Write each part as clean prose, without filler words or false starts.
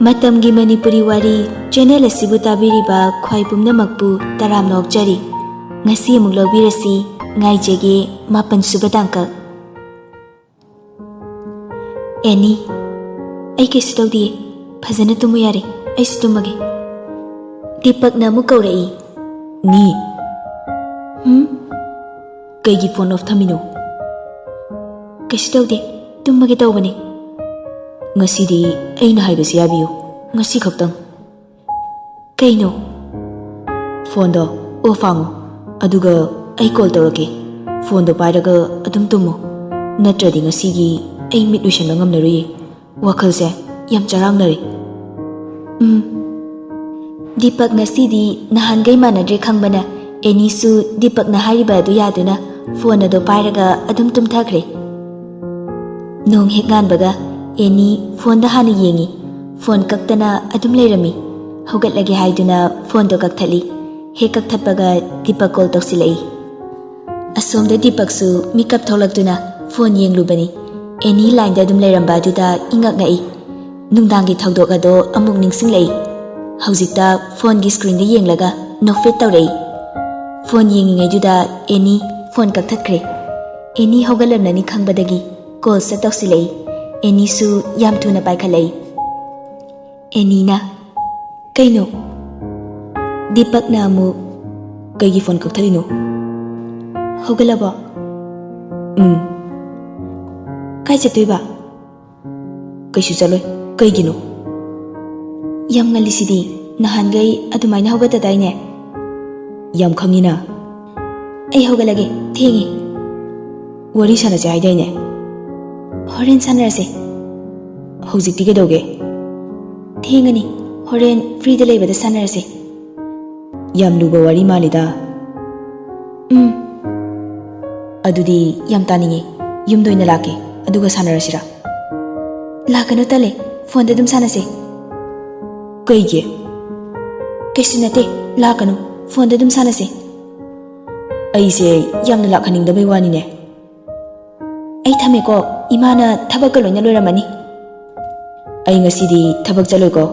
Matamgi Manipuri Wari channel asibu tabiriba khwai pumnamakpu taramna okjari. Ngasi amuk lobirasi Ngaijage 8 suba tangkak. Eni, ai kaisu tawdi phajana tumu yare, ai su tumage. Deepakna amuk kaurai. Ni. Kaigi phone off thamino. Kaisu tawdi, tumage tawbane. Ngasidi aina haibasi yabiyo. Ngasi khaktang. Kaino? Phone do off ango. Aduga ai call tawrake. Phone do pairaga adum tumo. Natradi ngasigi ai mit luishanba ngamnaruye. Wakhalse yam charangnare. Deepak ngasidi nahangai manadre khangbana enisu Deepak na hariba adu yaduna phone ado pairaga adum tumthakre. Nong hek nganbaga eni phone da hana yengi. Phone kaktana adum leirami. Hogatlage haiduna phone do kakthali. He kakthatpaga Deepak call tawsilai. Asomda Deepak su makeup tholakduna phone yenglubani. Eni line da adum leiramba aduda ingak ngai. Nungdangi thawdok ado amuk ningsinglai. Haujikta phone gi screen da yenglaga nokfit tawrei. Phone yengingai duda eni phone kakthatkre. Eni hogalamnani khangbadagi call sa tawsilai. Eni su yam thuna paikhalai. Eni na kaino? Deepak na amu kaigi phone kakthalino. Hogalabo? Kai chatoiba? Kaisu chaloi. Kaigino? Yam ngalisidi nahangai adumaina hogatadaine. Yam khangina. Ai hogalage thengi. Wari sanase haidaine. Horen sanarase. Hojikti kedauge? Thengani. Horen free da leibada sanarase. Yam luba wari malida. Adudi yam taningi. Yumdoina lake. Aduga sanarasira. Lakano tale. Phone da dum sanase. Kaige? Kaisu nate. Lakano. Phone da dum sanase. Aise yamna lakhaningdabai wanine. Ai thameko imana thabak loina loiramani. Ai ngasidi thabak chaloiko.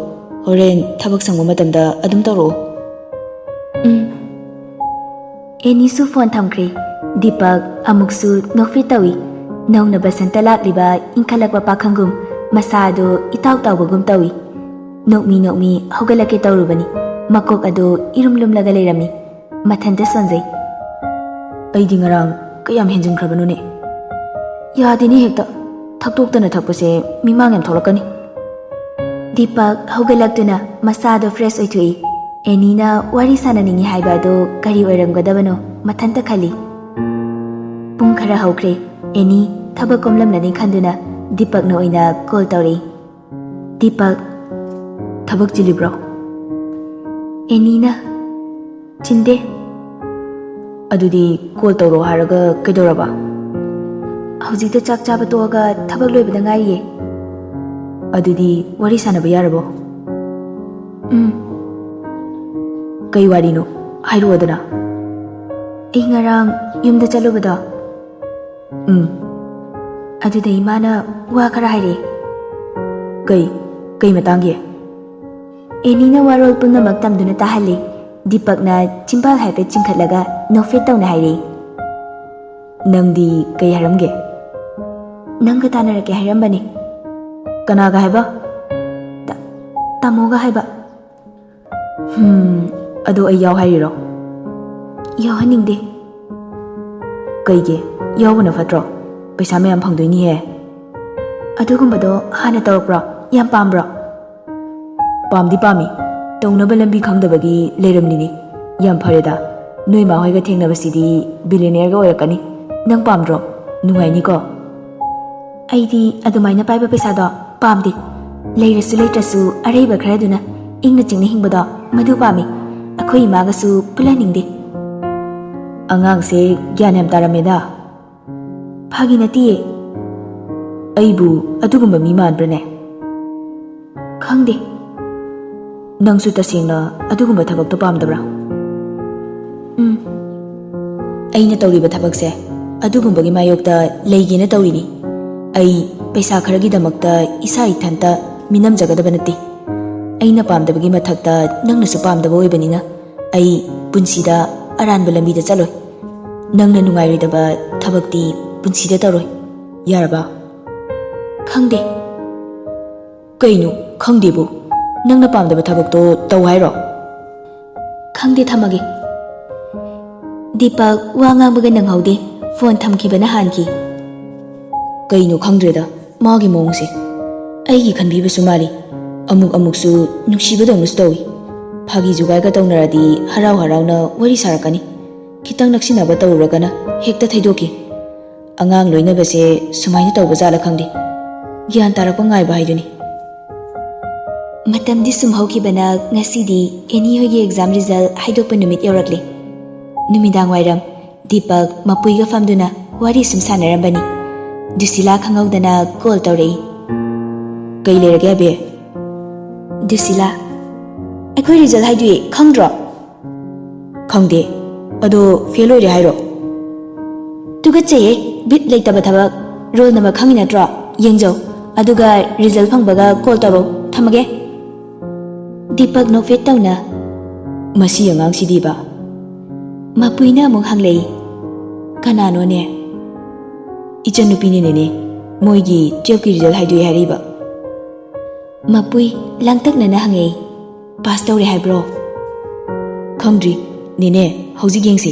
Horen thabak sangba matamda adum tawro. Enisu phone thamkre. Deepak amuksu nokfi tawi. Nauna basanta lakliba inkhalakba pakhangum masado itaw tawbagum tawi. Nokmi hogalake tawrubani. Makok ado irumlumlaga leirami. Mathanta sonjai. Aidi ngarang kayam henjinkhrabanune. Yadini hekta thaktoktana thakpase mimang yam tholakani. Deepak hogalaktuna masado fresh oithoi. Enina wari sananingi haiba ado kari oiramgadabano mathanta khali. Pung khara hokre. Eni thabak komlamnani khanduna Deepak na oina call tawri. Deepak thabak chilibro? Enina chinde. Adudi call tawro haraga kaidoraba? Hojikta chak chaba toga thabak loibada ngaiye. Adudi wari sanaba yarabo? Kai wari no? Hairu adana? Ai ngarang yumda chalubada? Aduda imana wa khara haire. Kai matangi? Enina warol punamak tamduna tahali. Deepak na chimbal haipe chingkhatlaga nokfit tawna haire. Nangdi kai haramge? Nangga tanarake hairambani. Kanaga haiba? Tamoga haiba? Ado ay yaw hairiro? Yaw haningde. Kaige yawbana fatro? Paisa mayam phangdoini he. Adugumbado hana tawrakbro? Yam pambro? Pamdi pami. Tawnaba lambi khangdabagi leiramnini. Yam phareda. Noi ma hoiga thengnabasidi billionaire ga oirakani. Nang pamdro? Nungaini ko? Aidi adumaina paiba paisa do pamdi. Leirasu leitrasu araiba kharaduna ingna chingna hingbado madu pami. Akhoi imagasu pulaningde. Angangse gyan yam tarameda. Phagi natiye. Aibu adugumba mi manbrane? Khangde. Nangsu tasengna adugumba thabak to pamdabra? Aina tawriba thabakse adugumbagi mayokta leigena tawrini. Ai paisa kharagi damakta isa ithanta minam jagadaba nati. ꯑꯩꯅ ꯄꯥꯝꯗꯕꯒꯤ ꯃꯊꯛꯇ ꯅꯪꯅꯁꯨ ꯄꯥꯝꯗꯕ ꯑꯣꯏꯕꯅꯤꯅ ꯑꯩ ꯄꯨꯟꯁꯤꯗ ꯑꯔꯥꯟꯕ ꯂꯝꯕꯤꯗ ꯆꯠꯂꯣꯏ. ꯅꯪꯅ ꯅꯨꯡꯉꯥꯏꯔꯣꯏꯗꯕ ꯊꯕꯛꯇꯤ ꯄꯨꯟꯁꯤꯗ ꯇꯧꯔꯣꯏ. ꯌꯥꯔꯕ? ꯈꯪꯗꯦ. ꯀꯩꯅꯣ ꯈꯪꯗꯦꯕꯨ? ꯅꯪꯅ ꯄꯥꯝꯗꯕ ꯊꯕꯛꯇꯣ ꯇꯧ ꯍꯥꯏꯔꯣ? ꯈꯪꯗꯦ, ꯊꯝꯃꯒꯦ. ꯗꯤꯄꯛ ꯋꯥ ꯉꯥꯡꯕꯒ ꯅꯪꯍꯧꯗꯦ. ꯐꯣꯟ ꯊꯝꯈꯤꯕꯅ ꯍꯥꯟꯈꯤ. ꯀꯩꯅꯣ ꯈꯪꯗ꯭ꯔꯦꯗ ꯃꯥꯒꯤ ꯃꯑꯣꯡꯁꯦ. ꯑꯩꯒꯤ ꯈꯟꯕꯤꯕꯁꯨ ꯃꯥꯜꯂꯤ. ꯑꯃꯨꯛꯁꯨ ꯅꯨꯡꯁꯤꯕꯗꯧꯅꯁꯨ ꯇꯧꯏ. ꯐꯥꯒꯤ ꯖꯨꯒꯥꯏꯒ ꯇꯧꯅꯔꯗꯤ ꯍꯔꯥꯎ ꯍꯔꯥꯎꯅ ꯋꯥꯔꯤ ꯁꯥꯔꯛꯀꯅꯤ. ꯈꯤꯇꯪ ꯅꯛꯁꯤꯟꯅꯕ ꯇꯧꯔꯨꯔꯒꯅ ꯍꯦꯛꯇ ꯊꯩꯗꯣꯛꯈꯤ. ꯑꯉꯥꯡ ꯂꯣꯏꯅꯕꯁꯦ ꯁꯨꯃꯥꯏꯅ ꯇꯧꯕ ꯖꯥꯠꯂ ꯈꯪꯗꯦ. ꯒ꯭ꯌꯥꯟ ꯇꯥꯔꯛꯄ ꯉꯥꯏꯕ ꯍꯥꯏꯗꯨꯅꯤ. ꯃꯇꯝꯗꯤ ꯁꯨꯝ ꯍꯧꯈꯤꯕꯅ ꯉꯁꯤꯗꯤ ꯑꯦꯅꯤ ꯍꯣꯏꯒꯤ ꯑꯦꯛꯖꯥꯝ ꯔꯤꯖꯜ ꯍꯥꯏꯗꯣꯛꯄ ꯅꯨꯃꯤꯠ ꯌꯧꯔꯛꯂꯤ. ꯅꯨꯃꯤꯗꯥꯡ ꯋꯥꯏꯔꯝ ꯗꯤꯄꯛ ꯃꯄꯨꯏꯒ ꯐꯝꯗꯨꯅ ꯋꯥꯔꯤ ꯁꯨꯝ ꯁꯥꯟꯅꯔꯝꯕꯅꯤ. ꯗꯨꯁꯤꯂꯥ ꯈꯪꯍꯧꯗꯅ ꯀꯣꯜ ꯇꯧꯔꯛꯏ. ꯀꯩ ꯂꯩꯔꯒꯦ ꯑꯕꯦ? ꯗꯨꯁꯤꯂꯥ, ꯑꯩꯈꯣꯏ ꯔꯤꯖꯜ ꯍꯥꯏꯗꯣꯛꯑꯦ, ꯈꯪꯗ꯭ꯔꯣ? ꯈꯪꯗꯦ. ꯑꯗꯣ ꯐꯦꯜ ꯑꯣꯏꯔꯦ ꯍꯥꯏꯔꯣ? ꯇꯨꯒꯠꯆꯩꯌꯦ, ꯕꯤꯠ ꯂꯩꯇꯕ ꯊꯕꯛ. ꯔꯣꯜ ꯅꯝꯕꯔ ꯈꯪꯉꯤ ꯅꯠꯇ꯭ꯔꯣ? ꯌꯦꯡꯖꯧ. ꯑꯗꯨꯒ ꯔꯤꯖꯜ ꯐꯪꯕꯒ ꯀꯣꯜ ꯇꯧꯔꯣ. ꯊꯝꯃꯒꯦ. ꯗꯤꯄꯛ ꯅꯣꯛꯐꯦꯠ ꯇꯧꯅ, ꯃꯁꯤ ꯑꯉꯥꯡꯁꯤꯗꯤꯕ. ꯃꯄꯨꯏꯅ ꯑꯃꯨꯛ ꯍꯪꯂꯛꯏ. ꯀꯅꯥꯅꯣꯅꯦ? ꯏꯆꯟꯅꯨꯄꯤꯅꯤꯅꯦ. ꯃꯣꯏꯒꯤ 12ꯀꯤ ꯔꯤꯖꯜ ꯍꯥꯏꯗꯣꯛꯑꯦ ꯍꯥꯏꯔꯤꯕ. ꯃꯄꯨꯏ ꯂꯥꯡꯇꯛꯅꯅ ꯍꯪꯉꯛꯏ. ꯄꯥꯁ ꯇꯧꯔꯦ ꯍꯥꯏꯕ꯭ꯔꯣ? ꯈꯪꯗ꯭ꯔꯤ ꯅꯦꯅꯦ, ꯍꯧꯖꯤꯛ ꯌꯦꯡꯁꯤ.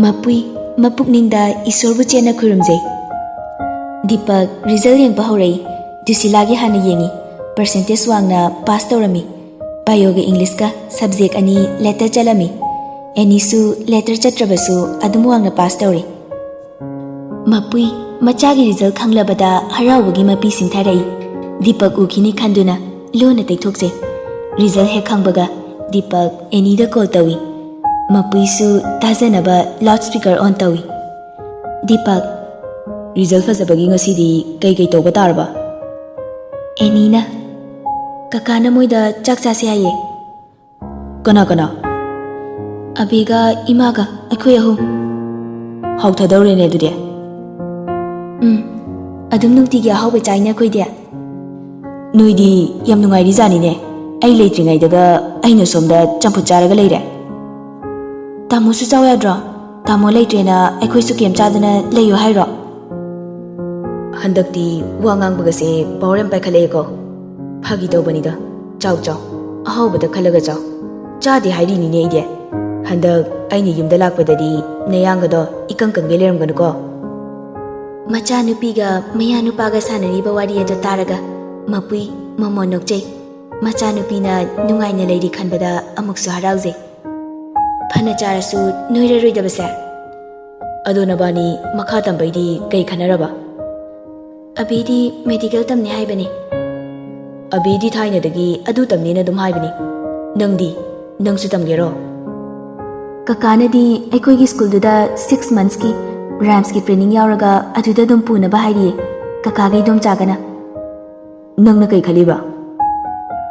ꯃꯄꯨꯏ ꯃꯄꯨꯛꯅꯤꯡꯗ ꯏꯁꯣꯔꯕꯨ ꯆꯦꯠꯅ ꯈꯨꯔꯨꯝꯖꯩ. ꯗꯤꯄꯛ ꯔꯤꯖꯜ ꯌꯦꯡꯕ ꯍꯧꯔꯛꯏ. ꯗꯨꯁꯤꯂꯥꯒꯤ ꯍꯥꯟꯅ ꯌꯦꯡꯉꯤ. ꯄꯔꯁꯦꯟꯇꯦꯖ ꯋꯥꯡꯅ ꯄꯥꯁ ꯇꯧꯔꯝꯃꯤ. ꯕꯥꯏꯑꯣꯒ ꯏꯪꯂꯤꯁꯀ ꯁꯕꯖꯦꯛ ꯑꯅꯤ ꯂꯦꯇꯔ ꯆꯠꯂꯝꯃꯤ. ꯑꯦꯅꯤꯁꯨ ꯂꯦꯇꯔ ꯆꯠꯇ꯭ꯔꯕꯁꯨ ꯑꯗꯨꯝ ꯋꯥꯡꯅ ꯄꯥꯁ ꯇꯧꯔꯤ. ꯃꯄꯨꯏ ꯃꯆꯥꯒꯤ ꯔꯤꯖꯜ ꯈꯪꯂꯕꯗ ꯍꯔꯥꯎꯕꯒꯤ ꯃꯄꯤ ꯁꯤꯡꯊꯔꯛꯏ. ꯗꯤꯄꯛ ꯎꯈꯤꯅꯤ ꯈꯟꯗꯨꯅ ꯂꯣꯟꯅ ꯇꯩꯊꯣꯛꯆꯩ. ꯔꯤꯖꯜ ꯍꯦꯛ ꯈꯪꯕꯒ ꯗꯤꯄꯛ ꯑꯦꯅꯤꯗ ꯀꯣꯜ ꯇꯧꯏ. ꯃꯄꯨꯏꯁꯨ ꯇꯥꯖꯅꯕ ꯂꯥꯎꯠ ꯁ꯭ꯄꯤꯀꯔ ꯑꯣꯟ ꯇꯧꯏ. ꯗꯤꯄꯛ, ꯔꯤꯖꯜ ꯐꯖꯕꯒꯤ ꯉꯁꯤꯗꯤ ꯀꯩ ꯇꯧꯕ ꯇꯥꯔꯕ? ꯑꯦꯅꯤꯅ, ꯀꯀꯥꯅ ꯃꯣꯏꯗ ꯆꯥꯛ ꯆꯥꯁꯦ ꯍꯥꯏꯌꯦ. ꯀꯅꯥ ꯀꯅꯥ? ꯑꯕꯤꯒ ꯏꯃꯥꯒ ꯑꯩꯈꯣꯏ 3. ꯍꯥꯎꯊꯗꯧꯔꯦꯅꯦ ꯑꯗꯨꯗꯤ. ꯑꯗꯨꯝ ꯅꯨꯡꯇꯤꯒꯤ ꯑꯍꯥꯎꯕ ꯆꯥꯏꯅꯦ ꯑꯩꯈꯣꯏꯗꯤ. ꯅꯣꯏꯗꯤ ꯌꯥꯝ ꯅꯨꯡꯉꯥꯏꯔꯤ ꯖꯥꯠꯅꯤꯅꯦ. ꯑꯩ ꯂꯩꯇ꯭ꯔꯤꯉꯩꯗꯒ ꯑꯩꯅ ꯁꯣꯝꯗ ꯆꯝꯐꯨꯠ ꯆꯥꯔꯒ ꯂꯩꯔꯦ. ꯇꯥꯃꯣꯁꯨ ꯆꯥꯎ ꯌꯥꯗ꯭ꯔꯣ? ꯇꯥꯃꯣ ꯂꯩꯇ꯭ꯔꯦꯅ ꯑꯩꯈꯣꯏꯁꯨ ꯀꯦꯝ ꯆꯥꯗꯅ ꯂꯩꯌꯣ ꯍꯥꯏꯔꯣ? ꯍꯟꯗꯛꯇꯤ ꯋꯥ ꯉꯥꯡꯕꯒꯁꯦ ꯄꯥꯋꯔ ꯌꯥꯝ ꯄꯥꯏꯈꯠꯂꯛꯑꯦꯀꯣ. ꯐꯥꯒꯤ ꯇꯧꯕꯅꯤꯗ. ꯆꯥꯎ ꯑꯍꯥꯎꯕꯗ ꯈꯜꯂꯒ ꯆꯥꯎ. ꯆꯥꯗꯦ ꯍꯥꯏꯔꯤꯅꯤꯅꯦ ꯑꯩꯗꯤ. ꯍꯟꯗꯛ ꯑꯩꯅ ꯌꯨꯝꯗ ꯂꯥꯛꯄꯗꯗꯤ ꯅꯌꯥꯡꯒꯗꯣ ꯏꯀꯪ ꯀꯪꯒꯩ ꯂꯩꯔꯝꯒꯅꯨꯀꯣ. ꯃꯆꯥꯅꯨꯄꯤꯒ ꯃꯌꯥ ꯅꯨꯄꯥꯒ ꯁꯥꯟꯅꯔꯤꯕ ꯋꯥꯔꯤ ꯑꯗꯨ ꯇꯥꯔꯒ ꯃꯄꯨꯏ ꯃꯃꯣꯟ ꯅꯣꯛꯆꯩ. ꯃꯆꯥꯅꯨꯄꯤꯅ ꯅꯨꯡꯉꯥꯏꯅ ꯂꯩꯔꯤ ꯈꯟꯕꯗ ꯑꯃꯨꯛꯁꯨ ꯍꯔꯥꯎꯖꯩ. ꯐꯅ ꯆꯥꯔꯁꯨ ꯅꯣꯏꯔꯔꯣꯏꯗꯕꯁꯦ. ꯑꯗꯣ ꯅꯕꯥꯅꯤ ꯃꯈꯥ ꯇꯝꯕꯩꯗꯤ ꯀꯩ ꯈꯟꯅꯔꯕ? ꯑꯕꯤꯗꯤ ꯃꯦꯗꯤꯀꯦꯜ ꯇꯝꯅꯤ ꯍꯥꯏꯕꯅꯤ. ꯑꯕꯤꯗꯤ ꯊꯥꯏꯅꯗꯒꯤ ꯑꯗꯨ ꯇꯝꯅꯤꯅ ꯑꯗꯨꯝ ꯍꯥꯏꯕꯅꯤ. ꯅꯪꯁꯨ ꯇꯝꯒꯦꯔꯣ? ꯀꯀꯥꯅꯗꯤ ꯑꯩꯈꯣꯏꯒꯤ ꯁ꯭ꯀꯨꯜꯗꯨꯗ 6 monthsꯀꯤ ꯔꯥꯏꯝꯁꯀꯤ ꯇ꯭ꯔꯦꯅꯤꯡ ꯌꯥꯎꯔꯒ ꯑꯗꯨꯗ ꯑꯗꯨꯝ ꯄꯨꯅꯕ ꯍꯥꯏꯔꯤꯌꯦ. ꯀꯀꯥꯒ ꯏꯗꯣꯝꯆꯥꯒꯅ. ꯅꯪꯅ ꯀꯩ ꯈꯜꯂꯤꯕ?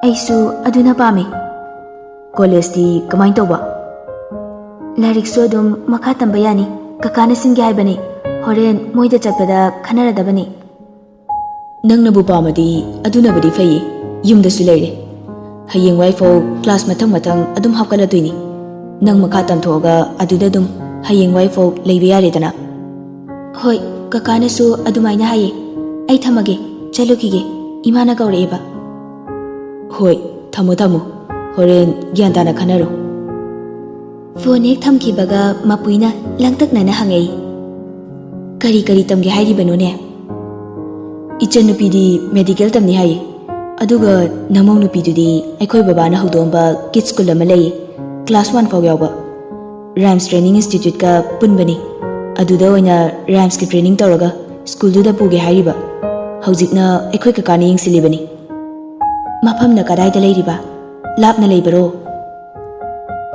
ꯑꯩꯁꯨ ꯑꯗꯨꯅ ꯄꯥꯝꯃꯦ. ꯀꯣꯂꯦꯖꯇꯤ ꯀꯃꯥꯏꯅ ꯇꯧꯕ? ꯂꯥꯏꯔꯤꯛꯁꯨ ꯑꯗꯨꯝ ꯃꯈꯥ ꯇꯝꯕ ꯌꯥꯅꯤ. ꯀꯀꯥꯅ ꯁꯤꯟꯒꯦ ꯍꯥꯏꯕꯅꯤ. ꯍꯣꯔꯦꯟ ꯃꯣꯏꯗ ꯆꯠꯄꯗ ꯈꯟꯅꯔꯗꯕꯅꯤ. ꯅꯪꯅꯕꯨ ꯄꯥꯝꯃꯗꯤ ꯑꯗꯨꯅꯕꯨꯗꯤ ꯐꯩꯌꯦ. ꯌꯨꯝꯗꯁꯨ ꯂꯩꯔꯦ. ꯍꯌꯦꯡꯋꯥꯏꯐꯥꯎ ꯀ꯭ꯂꯥꯁ ꯃꯊꯪ ꯑꯗꯨꯝ ꯍꯥꯞꯀꯠꯂꯗꯣꯏꯅꯤ. ꯅꯪ ꯃꯈꯥ ꯇꯝꯊꯣꯛꯑꯒ ꯑꯗꯨꯗ ꯑꯗꯨꯝ ꯍꯌꯦꯡꯋꯥꯏꯐꯥꯎ ꯂꯩꯕ ꯌꯥꯔꯦꯗꯅ. ꯍꯣꯏ, ꯀꯀꯥꯅꯁꯨ ꯑꯗꯨꯃꯥꯏꯅ ꯍꯥꯏꯌꯦ. ꯑꯩ ꯊꯝꯃꯒꯦ, ꯆꯠꯂꯨꯈꯤꯒꯦ. ꯏꯃꯥꯅ ꯀꯧꯔꯛꯑꯦꯕ. ꯍꯣꯏ, ꯊꯝꯃꯣ. ꯍꯣꯔꯦꯟ ꯒ꯭ꯌꯥꯟ ꯇꯥꯅ ꯈꯟꯅꯔꯣ. ꯐꯣꯟ ꯍꯦꯛ ꯊꯝꯈꯤꯕꯒ ꯃꯄꯨꯏꯅ ꯂꯥꯡꯇꯛꯅꯅ ꯍꯪꯉꯛꯏ. ꯀꯔꯤ ꯇꯝꯒꯦ ꯍꯥꯏꯔꯤꯕꯅꯣꯅꯦ? ꯏꯆꯟꯅꯨꯄꯤꯗꯤ ꯃꯦꯗꯤꯀꯦꯜ ꯇꯝꯅꯤ ꯍꯥꯏꯌꯦ. ꯑꯗꯨꯒ ꯅꯃꯧ ꯅꯨꯄꯤꯗꯨꯗꯤ ꯑꯩꯈꯣꯏ ꯕꯕꯥꯅ ꯍꯧꯗꯣꯛꯑꯝꯕ ꯀꯤꯗꯁ ꯁ꯭ꯀꯨꯜ ꯑꯃ ꯂꯩꯌꯦ. ꯀ꯭ꯂꯥꯁ 1 ꯐꯥꯎ ꯌꯥꯎꯕ. ꯔꯥꯏꯝꯁ ꯇ꯭ꯔꯦꯅꯤꯡ ꯏꯟꯁꯇꯤꯇ꯭ꯌꯨꯠꯀ ꯄꯨꯟꯕꯅꯤ. ꯑꯗꯨꯗ ꯑꯣꯏꯅ ꯔꯥꯏꯝꯁꯀꯤ ꯇ꯭ꯔꯦꯅꯤꯡ ꯇꯧꯔꯒ ꯁ꯭ꯀꯨꯜꯗꯨꯗ ꯄꯨꯒꯦ ꯍꯥꯏꯔꯤꯕ. ꯍꯧꯖꯤꯛꯅ ꯑꯩꯈꯣꯏ ꯀꯀꯥꯅ ꯌꯦꯡꯁꯤꯜꯂꯤꯕꯅꯤ. ꯃꯐꯝꯅ ꯀꯗꯥꯏꯗ ꯂꯩꯔꯤꯕ? ꯂꯥꯞꯅ ꯂꯩꯕꯔꯣ?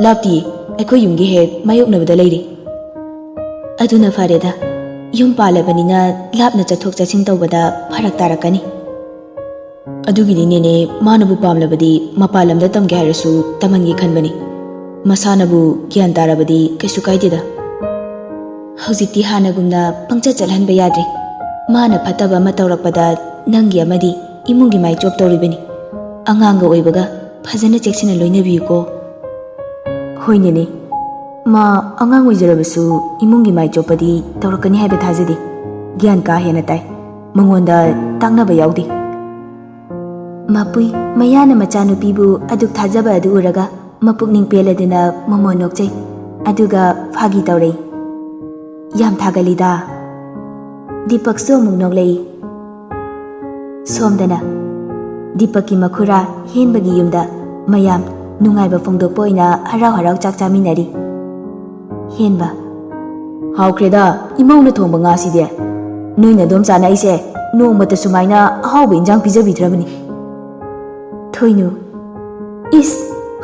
ꯂꯥꯞꯇꯤꯌꯦ. ꯑꯩꯈꯣꯏ ꯌꯨꯝꯒꯤ ꯍꯦꯛ ꯃꯥꯌꯣꯛꯅꯕꯗ ꯂꯩꯔꯤ. ꯑꯗꯨꯅ ꯐꯔꯦꯗ. ꯌꯨꯝ ꯄꯥꯜꯂꯕꯅꯤꯅ ꯂꯥꯞꯅ ꯆꯠꯊꯣꯛ ꯆꯠꯁꯤꯟ ꯇꯧꯕꯗ ꯐꯔꯛ तारꯛꯀꯅꯤ. ꯑꯗꯨꯒꯤꯗꯤ ꯅꯦꯅꯦ ꯃꯥꯅꯕꯨ ꯄꯥꯝꯂꯕꯗꯤ ꯃꯄꯥꯟ ꯂꯝꯗ ꯇꯝꯒꯦ ꯍꯥꯏꯔꯁꯨ ꯇꯝꯍꯟꯒꯦ ꯈꯟꯕꯅꯤ. ꯃꯁꯥꯅꯕꯨ ꯒ꯭ꯌꯥꯟ ꯇꯥꯔꯕꯗꯤ ꯀꯩꯁꯨ ꯀꯥꯏꯗꯦꯗ. ꯍꯧꯖꯤꯛꯇꯤ ꯍꯥꯟꯅꯒꯨꯝꯅ ꯄꯪꯆꯠ ꯆꯠꯍꯟꯕ ꯌꯥꯗ꯭ꯔꯤ. ꯃꯥꯅ ꯐꯠꯇꯕ ꯑꯃ ꯇꯧꯔꯛꯄꯗ ꯅꯪꯒꯤ ꯑꯃꯗꯤ ꯏꯃꯨꯡꯒꯤ ꯃꯥꯏ ꯆꯣꯞꯇꯧꯔꯤꯕꯅꯤ. ꯑꯉꯥꯡꯒ ꯑꯣꯏꯕꯒ ꯐꯖꯅ ꯆꯦꯛꯁꯤꯟꯅ ꯂꯣꯏꯅꯕꯤꯌꯨꯀꯣ. ꯍꯣꯏꯅꯦꯅꯦ, ꯃꯥ ꯑꯉꯥꯡ ꯑꯣꯏꯖꯔꯕꯁꯨ ꯏꯃꯨꯡꯒꯤ ꯃꯥꯏ ꯆꯣꯞꯄꯗꯤ ꯇꯧꯔꯛꯀꯅꯤ ꯍꯥꯏꯕ ꯊꯥꯖꯗꯦ. ꯒ꯭ꯌꯥꯟ ꯀꯥ ꯍꯦꯟꯅ ꯇꯥꯏ, ꯃꯉꯣꯟꯗ ꯇꯥꯡꯅꯕ ꯌꯥꯎꯗꯦ. ꯃꯄꯨꯏ ꯃꯌꯥꯅ ꯃꯆꯥꯅꯨꯄꯤꯕꯨ ꯑꯗꯨꯛ ꯊꯥꯖꯕ ꯑꯗꯨ ꯎꯔꯒ ꯃꯄꯨꯛꯅꯤꯡ ꯄꯦꯜꯂꯗꯨꯅ ꯃꯃꯣꯟ ꯅꯣꯛꯆꯩ, ꯑꯗꯨꯒ ꯐꯥꯒꯤ ꯇꯧꯔꯛꯏ. ꯌꯥꯝ ꯊꯥꯒꯠꯂꯤꯗ. ꯗꯤꯄꯛꯁꯨ ꯑꯃꯨꯛ ꯅꯣꯛꯂꯛꯏ. ꯁꯣꯝꯗꯅ ꯗꯤꯄꯛꯀꯤ ꯃꯈꯨꯔꯥ ꯍꯦꯟꯕꯒꯤ ꯌꯨꯝꯗ ꯃꯌꯥꯝ ꯅꯨꯡꯉꯥꯏꯕ ꯐꯣꯡꯗꯣꯛꯄ ꯑꯣꯏꯅ ꯍꯔꯥꯎ ꯍꯔꯥꯎ ꯆꯥꯛ ꯆꯥꯃꯤꯟꯅꯔꯤ. ꯍꯦꯟꯕ: ꯍꯥꯎꯈ꯭ꯔꯦꯗ ꯏꯃꯧꯅ ꯊꯣꯡꯕ ꯉꯥꯁꯤꯗꯤ. ꯅꯣꯏꯅ ꯑꯗꯨꯝ ꯆꯥꯅꯩꯁꯦ ꯅꯣꯡꯃꯇ ꯁꯨꯃꯥꯏꯅ ꯑꯍꯥꯎꯕ ꯏꯟꯖꯥꯡ ꯄꯤꯖꯕꯤꯗ꯭ꯔꯕꯅꯤ. ꯊꯣꯏꯅꯨ: ꯏꯁ,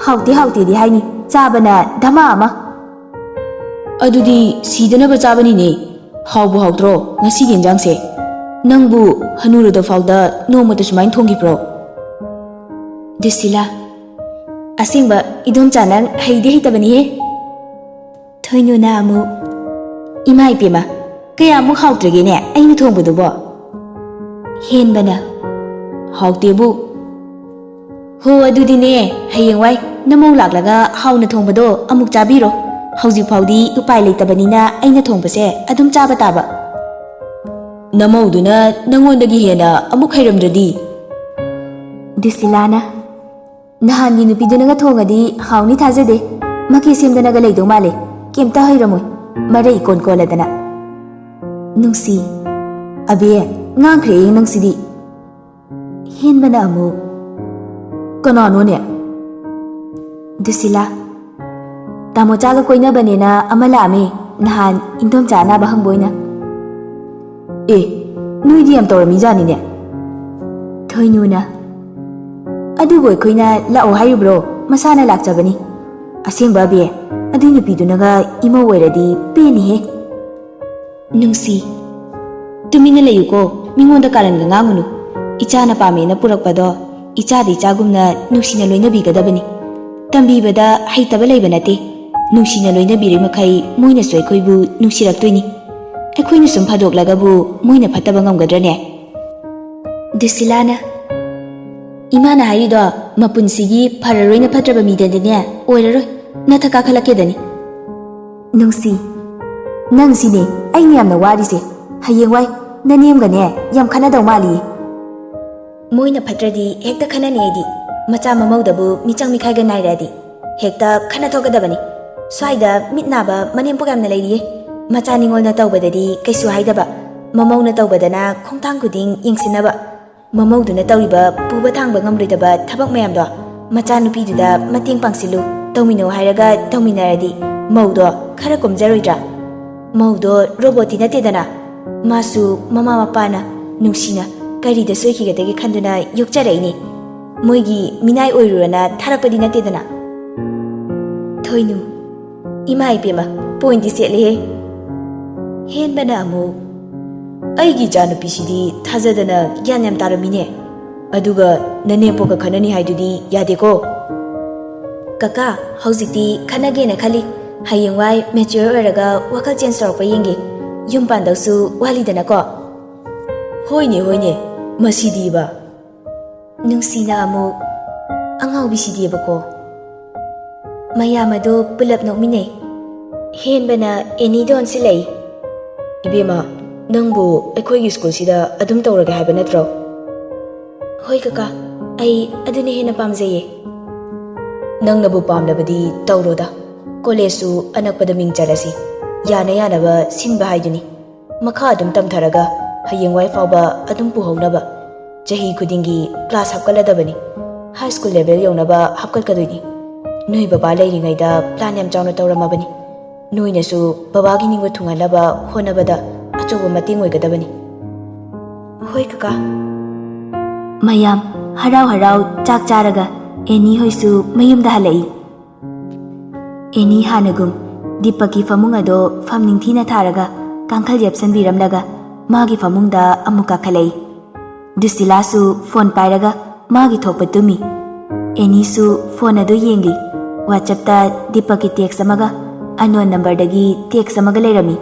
ꯍꯥꯎꯇꯦ ꯍꯥꯎꯇꯦꯗꯤ ꯍꯥꯏꯅꯤ, ꯆꯥꯕꯅ ꯙꯃꯥ ꯑꯃ. ꯑꯗꯨꯗꯤ ꯁꯤꯗꯅꯕ ꯆꯥꯕꯅꯤꯅꯦ. ꯍꯥꯎꯕꯨ ꯍꯥꯎꯇ꯭ꯔꯣ ꯉꯁꯤꯒꯤ ꯏꯟꯖꯥꯡꯁꯦ? ꯅꯪꯕꯨ ꯍꯅꯨꯔꯗ ꯐꯥꯎꯗ ꯅꯣꯡꯃꯇ ꯁꯨꯃꯥꯏꯅ ꯊꯣꯡꯈꯤꯕ꯭ꯔꯣ? ꯗꯨꯁꯤꯂꯥ: ꯑꯁꯦꯡꯕ ꯏꯗꯣꯝꯆꯥ ꯅꯪ ꯍꯩꯗꯤ ꯍꯩꯇꯕꯅꯤꯍꯦ. ꯊꯣꯏꯅꯨꯅ ꯑꯃꯨꯛ: ꯏꯃꯥ ꯏꯄꯦꯝꯃ, ꯀꯌꯥꯃꯨꯛ ꯍꯥꯎꯇ꯭ꯔꯒꯦꯅꯦ ꯑꯩꯅ ꯊꯣꯡꯕꯗꯨꯕꯣ? ꯍꯦꯟꯕꯅ: ꯍꯥꯎꯇꯦꯕꯨ. ꯍꯣ ꯑꯗꯨꯗꯤꯅꯦ, ꯍꯌꯦꯡꯋꯥꯏ ꯅꯃꯧ ꯂꯥꯛꯂꯒ ꯍꯥꯎꯅ ꯊꯣꯡꯕꯗꯣ ꯑꯃꯨꯛ ꯆꯥꯕꯤꯔꯣ. ꯍꯧꯖꯤꯛ ꯐꯥꯎꯗꯤ ꯎꯄꯥꯏ ꯂꯩꯇꯕꯅꯤꯅ ꯑꯩꯅ ꯊꯣꯡꯕꯁꯦ ꯑꯗꯨꯝ ꯆꯥꯕ តាꯕ. ꯅꯃꯧꯗꯨꯅ ꯅꯪꯉꯣꯟꯗꯒꯤ ꯍꯦꯟꯅ ꯑꯃꯨꯛ ꯍꯩꯔꯝꯗ꯭ꯔꯗꯤ? ꯗꯤꯁꯤꯂꯥꯅ: ꯅꯍꯥꯟꯒꯤ ꯅꯨꯄꯤꯗꯨꯅꯒ ꯊꯣꯡꯉꯗꯤ ꯍꯥꯎꯅꯤ ꯊꯥꯖꯗꯦ. ꯃꯀꯤ ꯁꯦꯝꯗꯅꯒ ꯂꯩꯗꯧ ꯃꯥꯜꯂꯦ, ꯀꯩꯝꯇ ꯍꯩꯔꯝꯃꯣꯏ, ꯃꯔꯩ ꯏꯀꯣꯟ ꯀꯣꯜꯂꯗꯅ. ꯅꯨꯡꯁꯤ: ꯑꯕꯦ ꯉꯥꯡꯈ꯭ꯔꯦ ꯅꯪꯁꯤꯗꯤ. ꯍꯦꯟꯕꯅ ꯑꯃꯨꯛ: ꯀꯅꯥꯅꯣꯅꯦ? ꯗꯨꯁꯤꯂꯥ: ꯇꯥꯃꯣꯆꯥꯒ ꯀꯣꯏꯅꯕꯅꯦꯅ ꯑꯃ ꯂꯥꯛꯑꯝꯃꯦ, ꯅꯍꯥꯟ ꯏꯟꯗꯣꯝꯆꯥ ꯑꯅꯥꯕ ꯍꯪꯕ ꯑꯣꯏꯅ. ꯑꯦ, ꯅꯣꯏꯗꯤ ꯌꯥꯝ ꯇꯧꯔꯝꯃꯤꯖꯥꯅꯤꯅꯦ. ꯊꯣꯏꯅꯨꯅ: ꯑꯗꯨꯕꯨ ꯑꯩꯈꯣꯏꯅ ꯂꯥꯛꯑꯣ ꯍꯥꯏꯔꯤꯕ꯭ꯔꯣ? ꯃꯁꯥꯅ ꯂꯥꯛꯆꯕꯅꯤ. ꯑꯁꯦꯡꯕ ꯑꯕꯦ, ꯑꯗꯨꯏ ꯅꯨꯄꯤꯗꯨꯅꯒ ꯏꯃꯧ ꯑꯣꯏꯔꯗꯤ ꯄꯦꯟꯅꯤꯍꯦ. ꯅꯨꯡꯁꯤ: ꯇꯨꯃꯤꯟꯅ ꯂꯩꯌꯨꯀꯣ, ꯃꯤꯉꯣꯟꯗ ꯀꯥꯔꯟꯒ ꯉꯥꯡꯉꯨꯅꯨ. ꯏꯆꯥꯅ ꯄꯥꯝꯃꯦꯅ ꯄꯨꯔꯛꯄꯗꯣ ꯏꯆꯥꯗ ꯏꯆꯥꯒꯨꯝꯅ ꯅꯨꯡꯁꯤꯅ ꯂꯣꯏꯅꯕꯤꯒꯗꯕꯅꯤ. ꯇꯝꯕꯤꯕꯗ ꯍꯩꯇꯕ ꯂꯩꯕ ꯅꯠꯇꯦ. ꯅꯨꯡꯁꯤꯅ ꯂꯣꯏꯅꯕꯤꯔꯤ ꯃꯈꯩ ꯃꯣꯏꯅꯁꯨ ꯑꯩꯈꯣꯏꯕు ꯅꯨꯡꯁꯤꯔꯛꯇꯣꯏꯅꯤ. ꯑꯩꯈꯣꯏꯅ ꯁꯨꯝ ꯐꯥꯗꯣꯛꯂꯒꯕꯨ ꯃꯣꯏꯅ ꯐꯠꯇꯕ ꯉꯝꯒꯗ꯭ꯔꯅꯦ? ꯗꯨꯁꯤꯂꯥꯅ: ꯏꯃꯥꯅ ꯍꯥꯏꯔꯤꯗꯣ ꯃꯄꯨꯟꯁꯤꯒꯤ ꯐꯔꯔꯣꯏꯅ ꯐꯠꯇ꯭ꯔꯕ ꯃꯤꯗꯗꯤꯅꯦ ꯑꯣꯏꯔꯔꯣꯏ, ꯅꯊꯛ ꯀꯥꯈꯠꯂꯛꯀꯦꯗꯅꯤ. ꯅꯨꯡꯁꯤ: ꯅꯪꯁꯤꯅꯦ ꯑꯩꯅ ꯌꯥꯝꯅ ꯋꯥꯔꯤꯁꯦ. ꯍꯌꯦꯡꯋꯥꯏ ꯅꯅꯦꯝꯒꯅꯦ ꯌꯥꯝ ꯈꯟꯅꯗꯧ ꯃꯥꯜꯂꯤꯌꯦ. ꯃꯣꯏꯅ ꯐꯠꯇ꯭ꯔꯗꯤ ꯍꯦꯛꯇ ꯈꯟꯅꯅꯤ ꯑꯩꯗꯤ. ꯃꯆꯥ ꯃꯃꯧꯗꯕꯨ ꯃꯤꯆꯪ ꯃꯤꯈꯥꯏꯒ ꯅꯥꯏꯔꯛꯑꯗꯤ ꯍꯦꯛꯇ ꯈꯟꯅ ꯊꯣꯛꯀꯗꯕꯅꯤ. ꯁ꯭ꯋꯥꯏꯗ ꯃꯤꯠ ꯅꯥꯕ ꯃꯅꯦꯝꯄꯣꯛ ꯌꯥꯝꯅ ꯂꯩꯔꯤꯌꯦ. ꯃꯆꯥ ꯅꯤꯉꯣꯜꯅ ꯇꯧꯕꯗꯗꯤ ꯀꯩꯁꯨ ꯍꯥꯏꯗꯕ, ꯃꯃꯧꯅ ꯇꯧꯕꯗꯅ ꯈꯣꯡꯊꯥꯡ ꯈꯨꯗꯤꯡ ꯌꯦꯡꯁꯤꯟꯅꯕ. ꯃꯃꯧꯗꯨꯅ ꯇꯧꯔꯤꯕ ꯄꯨꯕ ꯊꯥꯡꯕ ꯉꯝꯂꯣꯏꯗꯕ ꯊꯕꯛ ꯃꯌꯥꯝꯗꯣ ꯃꯆꯥꯅꯨꯄꯤꯗꯨꯗ ꯃꯇꯦꯡ ꯄꯥꯡꯁꯤꯜꯂꯨ, ꯇꯧꯃꯤꯟꯅꯧ ꯍꯥꯏꯔꯒ ꯇꯧꯃꯤꯟꯅꯔꯗꯤ ꯃꯧꯗꯣ ꯈꯔ ꯀꯣꯝꯖꯔꯣꯏꯗ꯭ꯔꯥ? ꯃꯧꯗꯣ ꯔꯣꯕꯣꯠꯇꯤ ꯅꯠꯇꯦꯗꯅ. ꯃꯥꯁꯨ ꯃꯃꯥ ꯃꯄꯥꯅ ꯅꯨꯡꯁꯤꯅ ꯀꯔꯤꯗ ꯁꯣꯏꯈꯤꯒꯗꯒꯦ ꯈꯟꯗꯨꯅ ꯌꯣꯛꯆꯔꯛꯏꯅꯤ. ꯃꯣꯏꯒꯤ ꯃꯤꯅꯥꯏ ꯑꯣꯏꯔꯨꯔꯅ ꯊꯥꯔꯛꯄꯗꯤ ꯅꯠꯇꯦꯗꯅ. ꯊꯣꯏꯅꯨ: ꯏꯃꯥ ꯏꯄꯦꯝꯃ, ꯄꯣꯏꯟꯇꯤ ꯁꯦꯠꯂꯦꯍꯦ. ꯍꯦꯟꯕꯅ ꯑꯃꯨꯛ: ꯑꯩꯒꯤ ꯏꯆꯥꯅꯨꯄꯤꯁꯤꯗꯤ ꯊꯥꯖꯗꯅ ꯒ꯭ꯌꯥꯟ ꯌꯥꯝ ꯇꯥꯔꯝꯃꯤꯅꯦ. ꯑꯗꯨꯒ ꯅꯅꯦꯝꯄꯣꯛꯀ ꯈꯟꯅꯅꯤ ꯍꯥꯏꯗꯨꯗꯤ ꯌꯥꯗꯦꯀꯣ. ꯀꯀꯥ, ꯍꯧꯖꯤꯛꯇꯤ ꯈꯟꯅꯒꯦꯅ ꯈꯜꯂꯤ. ꯍꯌꯦꯡꯋꯥꯏ ꯃꯦꯆ꯭ꯌꯣꯔ ꯑꯣꯏꯔꯒ ꯋꯥꯈꯜ ꯆꯦꯟꯖ ꯇꯧꯔꯛꯄ ꯌꯦꯡꯒꯦ. ꯌꯨꯝ ꯄꯥꯟꯗꯧꯁꯨ ꯋꯥꯠꯂꯤꯗꯅꯀꯣ. ꯍꯣꯏꯅꯦ ꯍꯣꯏꯅꯦ, ꯃꯁꯤꯗꯤꯕ. ꯅꯨꯡꯁꯤꯅ ꯑꯃꯨꯛ: ꯑꯉꯥꯎꯕꯤꯁꯤꯗꯤꯕꯀꯣ. ꯃꯌꯥꯝ ꯑꯗꯨ ꯄꯨꯂꯞ ꯅꯣꯛꯃꯤꯟꯅꯩ. ꯍꯦꯟꯕꯅ ꯑꯦꯅꯤꯗ ꯑꯣꯟꯁꯤꯜꯂꯛꯏ. ꯏꯕꯦꯝꯃ, ꯅꯪꯕꯨ ꯑꯩꯈꯣꯏꯒꯤ ꯁ꯭ꯀꯨꯜꯁꯤꯗ ꯑꯗꯨꯝ ꯇꯧꯔꯒꯦ ꯍꯥꯏꯕ ꯅꯠꯇ꯭ꯔꯣ? ꯍꯣꯏ ꯀꯀꯥ, ꯑꯩ ꯑꯗꯨꯅ ꯍꯦꯟꯅ ꯄꯥꯝꯖꯩꯌꯦ. ꯅꯪꯅꯕꯨ ꯄꯥꯝꯂꯕꯗꯤ ꯇꯧꯔꯣꯗ. ꯀꯣꯂꯦꯖꯁꯨ ꯑꯅꯛꯄꯗ ꯃꯤꯡ ꯆꯜꯂꯁꯤ. ꯌꯥꯅ ꯌꯥꯅꯕ ꯁꯤꯟꯕ ꯍꯥꯏꯗꯨꯅꯤ. ꯃꯈꯥ ꯑꯗꯨꯝ ꯇꯝꯊꯔꯒ ꯍꯌꯦꯡꯋꯥꯏ ꯐꯥꯎꯕ ꯑꯗꯨم ꯄꯨꯍꯧꯅꯕ ꯆꯍꯤ ꯈꯨꯗꯤꯡꯒꯤ ꯀ꯭ꯂꯥꯁ ꯍꯥꯞꯀꯠꯂꯗꯕꯅꯤ. ꯍꯥꯏ ꯁ꯭ꯀꯨꯜ ꯂꯦꯚꯦꯜ ꯌꯧꯅꯕ ꯍꯥꯞꯀꯠꯀꯗꯣꯏꯅꯤ. ꯅꯣꯏ ꯕꯕꯥ ꯂꯩꯔꯤꯉꯩꯗ ꯄ꯭ꯂꯥꯟ ꯌꯥꯝ ꯆꯥꯎꯅ ꯇꯧꯔꯝꯃꯕꯅꯤ. ꯅꯣꯏꯅꯁꯨ ꯕꯕꯥꯒꯤ ꯅꯤꯡꯕ ꯊꯨꯡꯍꯟꯅꯕ ꯍꯣꯠꯅꯕꯗ ꯑꯆꯧꯕ ꯃꯇꯦꯡ ꯑꯣꯏꯒꯗꯕꯅꯤ. ꯍꯣꯏ ꯀꯀꯥ. ꯃꯌꯥꯝ ꯍꯔꯥꯎ ꯍꯔꯥꯎ ꯆꯥꯛ ꯆꯥꯔꯒ ꯑꯦꯅꯤ ꯍꯣꯏꯁꯨ ꯃꯌꯨꯝꯗ ꯍꯜꯂꯛꯏ. ꯑꯦꯅꯤ ꯍꯥꯟꯅꯒꯨꯝ ꯗꯤꯄꯛꯀꯤ ꯐꯃꯨꯡ ꯑꯗꯣ ꯐꯝ ꯅꯤꯡꯊꯤꯅ ꯊꯥꯔꯒ ꯀꯥꯡꯈꯜ ꯌꯦꯞꯁꯟꯕꯤꯔꯝꯂꯒ ꯃꯥꯒꯤ ꯐꯃꯨꯡꯗ ꯑꯃꯨꯛ ꯀꯥꯈꯠꯂꯛꯏ. ꯗꯨꯁꯤꯂꯥꯁꯨ ꯐꯣꯟ ꯄꯥꯏꯔꯒ ꯃꯥꯒꯤ ꯊꯣꯛꯄ ꯇꯨꯝꯃꯤ. ꯑꯦꯅꯤꯁꯨ ꯐꯣꯟ ꯑꯗꯨ ꯌꯦꯡꯂꯤ. ꯋꯥꯆꯞꯇ ꯗꯤꯄꯛꯀꯤ ꯇꯦꯛꯁ ꯑꯃꯒ ꯑꯟꯅꯣꯟ ꯅꯝꯕꯔꯗꯒꯤ ꯇꯦꯛꯁ ꯑꯃꯒ ꯂꯩꯔꯝꯃꯤ.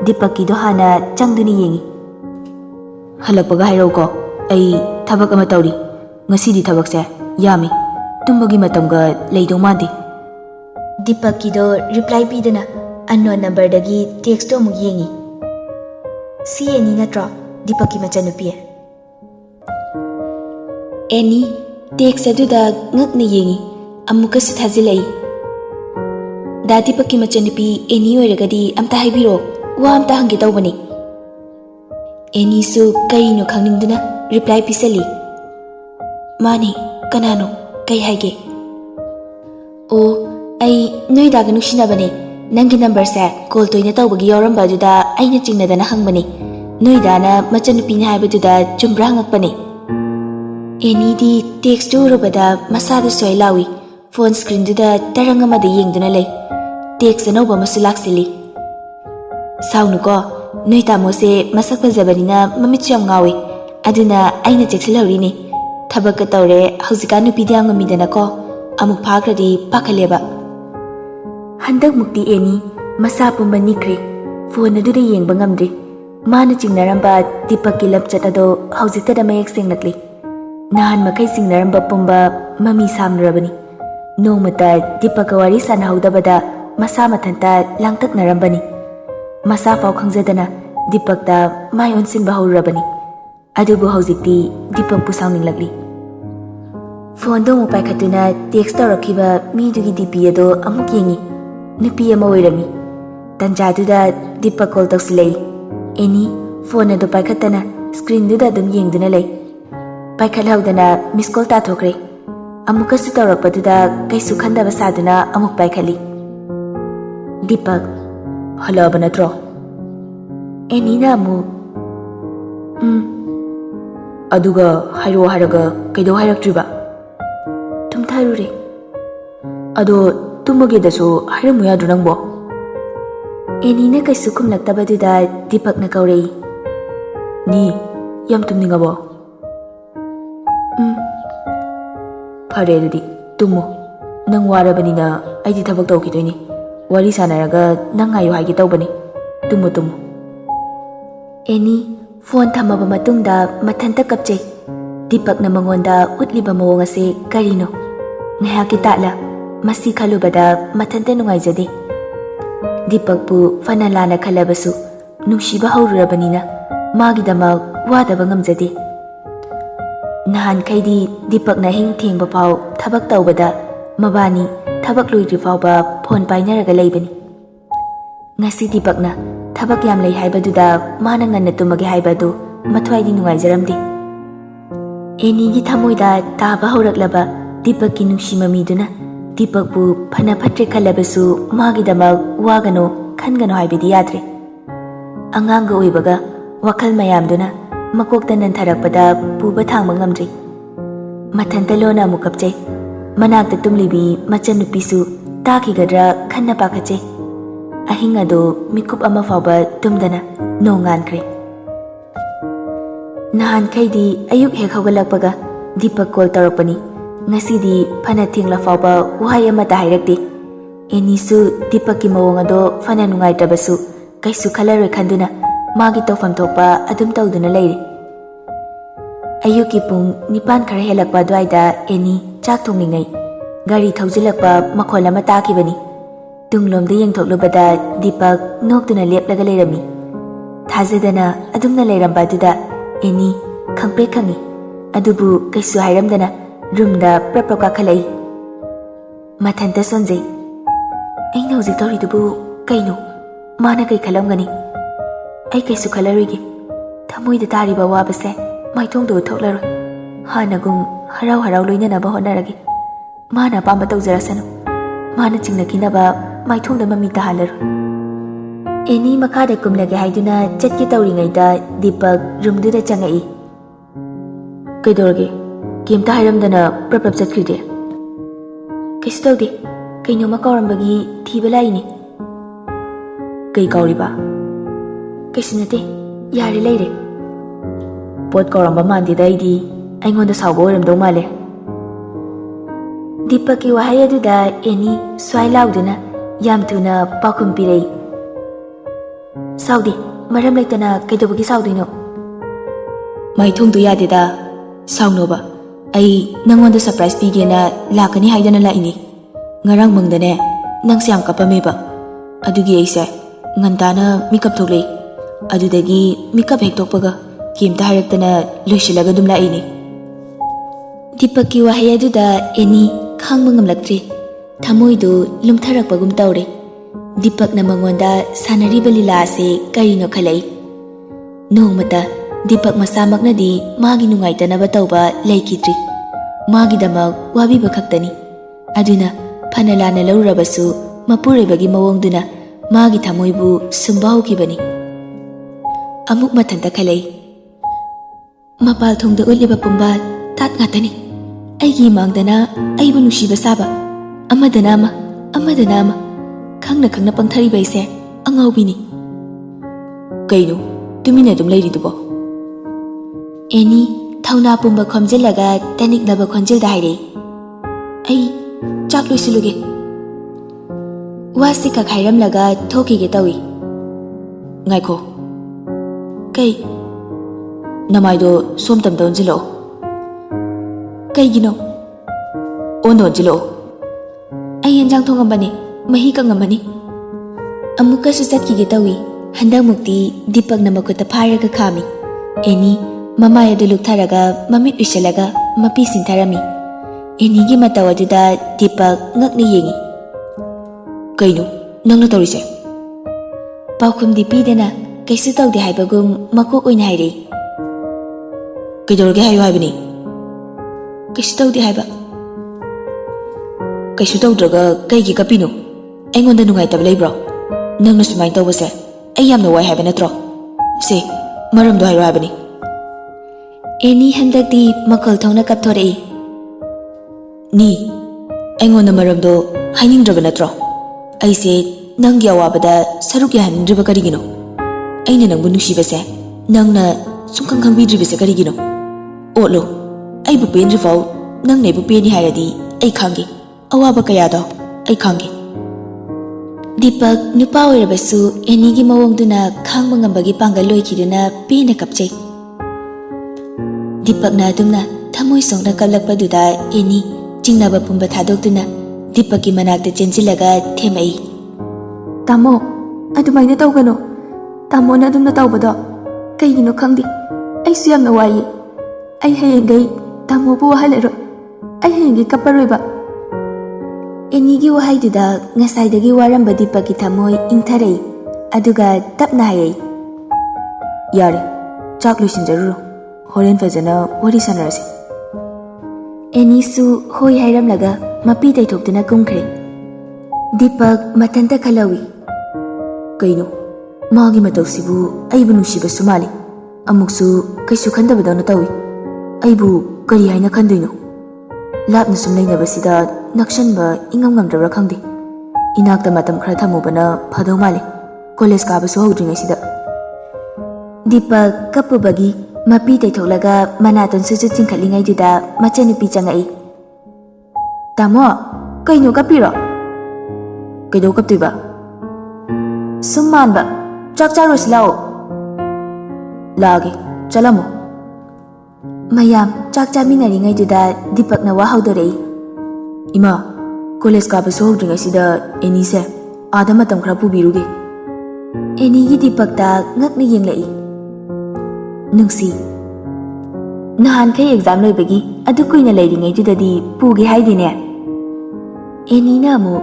ꯗꯤꯄꯛꯀꯤꯗꯣ ꯍꯥꯟꯅ ꯆꯪꯗꯨꯅ ꯌꯦꯡꯉꯤ. ꯍꯜꯂꯛꯄꯒ ꯍꯥꯏꯔꯛꯎꯀꯣ, ꯑꯩ ꯊꯕꯛ ꯑꯃ ꯇꯧꯔꯤ. ꯉꯁꯤꯗꯤ ꯊꯕꯛꯁꯦ Yami, tumagi matamga leidong mandi. Deepakkido reply pidana unknown number dagi text to amuk yengi. Si Annie natro Deepakki machanupi. Annie text aduda ngakna yengi amuka su thazilai. Da Deepakki machanupi Annie oiragadi amta haibiro wa amta hangi tawbani. Annie su karino khangningduna reply pisali. Mani kanano kai haige. Oh ai noi daga nuksinabane nangi number sa call toina tawbagi yoramba aduda aina chingnadana hangbani. Noi dana machanupi ni haibaduda chumbra ngakpani. Annie di text urubada masada soy lawi phone screen duda tarang amada yengduna lay. Text anauba masu laksili. Saunuko noi tamo se masak fajabanina mamitsu yam ngawi aduna aina cheksilhaurini. Thabak tawre haujikan nupidi angamidana ko amuk phakradi pakhaleba. Handak mukti Annie masa pumba nikre phone aduda yengba ngamdri. Mana chingnaramba Deepakki lamchat ado haujiktada mayak senglakli. Nahan makai singnaramba pumba mami samnarabani. Nomata Deepakka wari sanahaudabada masa mathanta langtaknarambani. Masa fau khangzadana Deepakta mai onsinba haurabani. Adubu haujikti Deepakpu sauninglakli. Phone do mupai khatuna text tawrakiba midugi DP ado amuk yengi. Nupi ama oirami. Tanjaduda Deepak call tawsilai. Annie phone ado paikhatana screen duda dum yengduna lay. Paikhalhaudana miss call tathokre. Amuka su tawrakpaduda kaisu khandaba saduna amuk paikhali. Deepak halaba natro. Annie na amuk aduga hairo haraga kaido hairaktriba. Tumtharure. Ado tumagedasu hairamu yadru nangbo. Annie na kaisu kumlaktabaduda Deepak na kaurei. Ni yam tumningabo. Fare adudi tumu. Nang warabanina aidi thabak tawkidoini. Wari sanaraga nang ayo haigi tawbani. Tumu. Annie phone thamaba matungda mathanta kapchei. Deepak na mangonda utliba mawong ase karino. Ngayaki tatla masi khalubada mathanta nungaijade. Deepakpu fana lana khalabasu nungsiba haururabanina magidamak wadaba ngamjade. Nahan kaidi Deepak na hing thengba pau thabak tawbada mabani thabak loidri fauba phone painaraga leibani. Ngasi Deepak na thabak yam lei haibaduda mana nganna tumage haibadu mathwaidi nungaijaramdi. Annie gi thamoida taba hauraklaba Deepakki nungsi mamiduna Deepakpu phana phatre khalabasu magidamak wagano khangano haibidi yadre. Anganga oibaga wakhal mayamduna makokta nantharakpada puba thangba ngamdri. Mathanta lona mukapchei. Manakta tumlibi machanupisu takigadra khanna pakhachei. Ahing ado mikup ama fauba tumdana nongankre. Nahan kaidi ayuk hek haugalakpaga Deepak call tawrakpani. Ngasidi phana thengla fauba wahai amata hairakti. Annie su Deepakki mawong ado phana nungaitrabasu kaisu khalaroi khanduna magi tawfam thokpa adum tawduna leire. Ayuki pung 9 khara helakpa dwaida Annie chak thongningai gari thaujilakpa makhol ama takibani. Tunglomda yengthoklubada Deepak noktuna leplaga leirami. Thajadana adumna leiramba duda Annie khangpe khangi. Adubu kaisu hairamdana roomda prapka khalai. Mathanta sonjei. Aina hojik tawridubu kaino mana kai khalamgani. Ai kaisu khalarige. Thamoida tariba wabase maithongdo thoklaroi. Hanagum harau loinanaba honarage. Mana pamba tawjarasanu. Mana chingnakinaba maithongda mami tahalaroi. Annie makhada kumlage haiduna chatki tawringaida Deepak roomduda changai. Kaidorage Kimta hairamdana prap chatkride. Kaisu tawde kainoma kaurambagi thiba laini. Kai kauriba kaisu nate yare leire. Pot kauramba mandida aidi aingonda sauba oiramdau male. Deepakki wahai aduda Annie swai lauduna yam thuna pakhum pirei. Saudi maram leitana kaidobagi saudoino. Maithongdu yadeda saunoba Ai nangonda surprise pigena lakani haidana laini. Ngarang mangdane nang siam kapameba. Adugi aise ngantana makeup thoklei. Adudagi makeup hektokpaga kimta haraktana loisilaga dum laini. Deepak ki wahai aduda Annie khangba ngamlaktre. Thamoidu lumtharakpagum tawre. Deepak na mangonda sanariba lila ase karino khalai. Nongmata Deepak masamaknadi magi nungaitanaba tawba leikidri. Magidamak wabiba khaktani. Aduna phanalana laurabasu mapurebagi mawongduna magi thamoibu sumba hokibani. Amuk mathanta khalai. Mapal thongda uliba pumba tat ngatani. Aigi mangdana aibu nushiba saba. Amadana ama khangna pangthari baise angaubini. Kaino tumina dum leiridubo. Annie thauna pumba khomjilaga taniknaba khonjilda haire. Ai chak loisiluge. Wasi ka khairamlaga thokige tawi. Ngaiko. Kai namaido somtam donjilo. Kaigino Ondonjilo. ai enjang thongambani mahi kangamani. Amuka su chatkige tawi. Handak mukti Deepak na makuta pharaga khami. Annie mamaya du luktharaga mamit ushalaga mapi sintharami. Annie gi mataw aduda Deepak ngakni yengi. Kaino nangna tawrise. Paukhumdi pidena kaisu tawde haibagum makok oina haire. Kaidorge hayo haibani. Kaisu tawde haiba. Kaisu tawdraga kaigi kapino. Aingonda nungaitab leibro. Nangna sumain tawbase ai yamna wai haiba natro. Se maramdo hairo haibani. Annie handakti makal thongna kapthorei. Ni aingonda maramdo hainingdraba natro. Aise nanggi awabada saruk yahanindriba karigino. Aina nangbu nusibase nangna sungkang khangbidribase karigino. Otlo aibu pendrifau nang naibu peni hairadi ai khangi. Awaba kayado ai khangi. Deepak nupa oirabasu Annie gi mawongduna khangba ngambagi pangal loikiduna pena kapchei. Deepak na adumna thamoi songna kalakpaduda Annie jingnaba pumba thadoktuna Deepak ki manakta chenjilaga themai. Tamo adumaina tawgano. Tamo na adumna tawbado kaigino khangdi. Ai su yamna wayi. Ai hayengai tamo bu wahalero. Ai hayengai kaparoiba. Annie gi wahaiduda ngasaidagi waramba Deepak ki thamoi ingtharei. Aduga tapna hairei. Yare chak loisinjaruro. Horen fazana wari sanarase. Annie su hoi hairamlaga mapi taithokduna kumkhre. Deepak mathanta khalawi. Kaino magi matausibu aibu nushiba sumali. Amuksu kaisu khandabadana tawi. Aibu kari haina khandoino. Lapna sum leinabasida nakshanba ingam ngamdrabra khangdi. Inakta matam khara thamubana phadau mali. College kabasu hawdringaisida. Deepak kapubagi mapi taitholaga manaton suju chingkhalingai duda machanupi changai. Tamo kaino kapiro. Kaidau kaptuiba. Summanba chak charosi lao. Lage chalamo. Mayam chak chaminaringai duda Deepak na wahaudorei. Ima college kabasu hawdringaisida Annie se aada matam khara pubiruge. Annie gi Deepak ta ngakni yenglai. Nungsi nahan kai exam loibagi adu kuina leiringai dudadi puge haidine. Annie na amu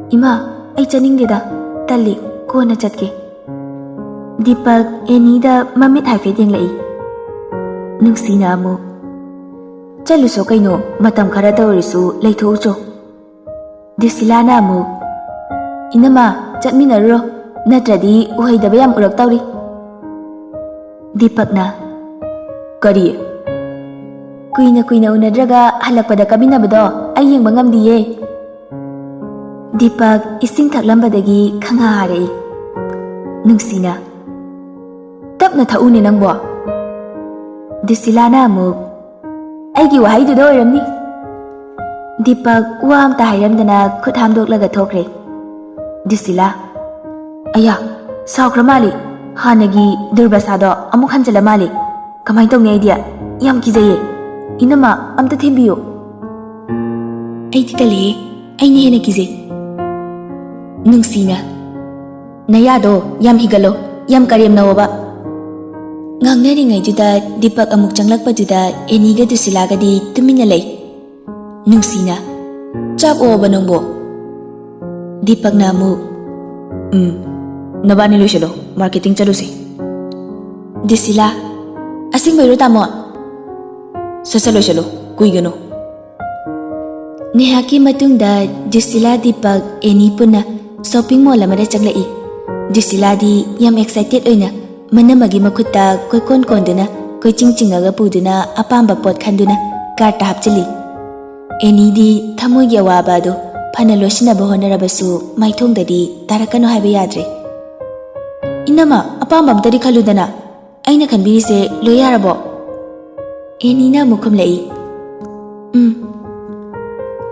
Ima ai chaningdeda talli kona chatke. Deepak Annie da mamit haifet yenglai. Nungsi na amu chaluso kaino matam khara tawrisu leithoucho. Disila na amu Inama chatminaruro natradi uhaidaba yam urak tawri. Deepak na Kari kuina unadraga halakpada kabinabado ai yengba ngamdiye. Deepak ising thaklambadagi khangha harei. Nungsina tapna thaune nangbo. Disila na amu aigi wahaiduda oiramni. Deepak wa amta hairamdana khut hamdoklaga thokre. Disila aya saukra mali hanagi durbasado amuk hanjala mali. Kamai tawne idea yam kijaye. Inama amta thembiyo. ꯑꯩꯗꯤ ꯇꯜꯂꯦ ꯑꯩꯅ ꯍꯦꯟꯅ ꯀꯤꯖꯩ ꯅꯨꯡꯁꯤꯅ ꯅꯌꯥꯗꯣ ꯌꯥꯝ ꯍꯤꯒꯠꯂꯣ ꯌꯥꯝ ꯀꯔꯦꯝꯅꯧꯕ ꯉꯥꯡꯅꯔꯤꯉꯩꯗꯨꯗ ꯗꯤꯄꯛ ꯑꯃꯨꯛ ꯆꯪꯂꯛꯄꯗꯨꯗ ꯑꯦꯅꯤꯒ ꯗꯨꯁꯤꯂꯥꯒꯗꯤ ꯇꯨꯃꯤꯟꯅ ꯂꯩ ꯅꯨꯡꯁꯤꯅ ꯆꯥꯛ ꯑꯣꯕ ꯅꯪꯕꯣ ꯗꯤꯄꯛꯅ ꯑꯃꯨꯛ ꯅꯕꯥꯅꯤ ꯂꯣꯏꯁꯤꯜꯂꯣ ꯃꯥꯔꯀꯦꯇꯤꯡ ꯆꯠꯂꯨꯁꯤ ꯗꯨꯁꯤꯂꯥ ꯑꯁꯦꯡꯕꯩꯔꯣ ꯇꯥꯃꯣ ꯁꯠ ꯂꯣꯏꯁꯤꯜꯂꯣ ꯀꯨꯏꯒꯅꯨ ꯅꯦꯍꯥꯛꯀꯤ ꯃꯇꯨꯡꯗ ꯗꯨꯁꯤꯂꯥ ꯗꯤꯄꯛ ꯑꯦꯅꯤ ꯄꯨꯟꯅ ꯁꯣꯄꯤꯡ ꯃꯣꯜ ꯑꯃꯗ ꯆꯪꯂꯛꯏ ꯗꯨꯁꯤꯂꯥꯗꯤ ꯌꯥꯝ ꯑꯦꯛꯁꯥꯏꯇꯦꯗ ꯑꯣꯏꯅ ꯃꯅꯝꯃꯒꯤ ꯃꯈꯨꯠꯇ ꯀꯣꯏꯀꯣꯟ ꯀꯣꯟꯗꯨꯅ ꯀꯣꯏꯆꯤꯡ ꯆꯤꯡꯉꯒ ꯄꯨꯗꯨꯅ ꯑꯄꯥꯝꯕ ꯄꯣꯠ ꯈꯟꯗꯨꯅ ꯀꯥꯔꯠꯇ ꯍꯥꯞꯆꯤꯜꯂꯤ ꯑꯦꯅꯤꯗꯤ ꯊꯃꯣꯏꯒꯤ ꯑꯋꯥꯕ ꯑꯗꯨ ꯐꯅ ꯂꯣꯏꯁꯤꯟꯅꯕ ꯍꯣꯠꯅꯔꯕꯁꯨ ꯃꯥꯏꯊꯣꯡꯗꯗꯤ ꯇꯥꯔꯛꯀꯅꯨ ꯍꯥꯏꯕ ꯌꯥꯗ꯭ꯔꯦ ꯏꯅꯝꯃ ꯑꯄꯥꯝꯕ ꯑꯝꯇꯗꯤ ꯈꯜꯂꯨꯗꯅ ꯑꯩꯅ ꯈꯟꯕꯤꯔꯤꯁꯦ ꯂꯣꯏ ꯌꯥꯔꯕꯣ ꯑꯦꯅꯤꯅ ꯑꯃꯨꯛ ꯈꯨꯝꯂꯛꯏ